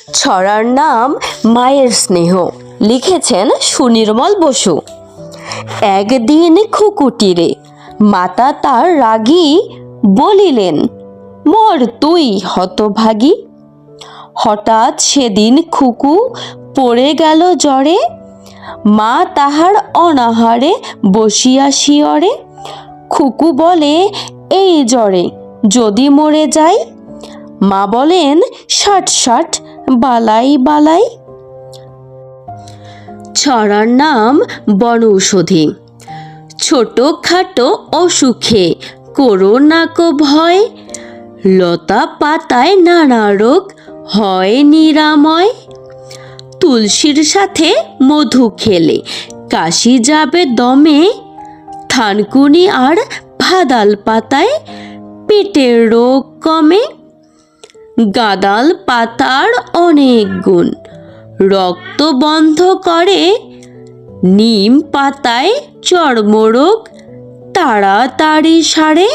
ছড়ার নাম মায়ের স্নেহ, লিখেছেন সুনির্মল বসু। একদিন খুকুটিরে মাতা তার রাগী বলিলেন, মর তুই হতভাগী। হঠাৎ সেদিন খুকু পড়ে গেল জ্বরে, মা তাহার অনাহারে বসিয়া শিয়রে। খুকু বলে, এই জ্বরে যদি মরে যাই। মা বলেন, ষাট ষাট বালাই বালাই। ছড়ার নাম বনৌষধি। ছোটখাটো অসুখে করো না কো ভয়, লতা পাতায় নানা রোগ হয় নিরাময়। তুলসীর সাথে মধু খেলে কাশি যাবে দমে, থানকুনি আর ভাদাল পাতায় পেটের রোগ কমে। গাঁদাল পাতার অনেক গুণ, রক্ত বন্ধ করে। নিম পাতায় চর্মরোগ তাড়াতাড়ি সারে।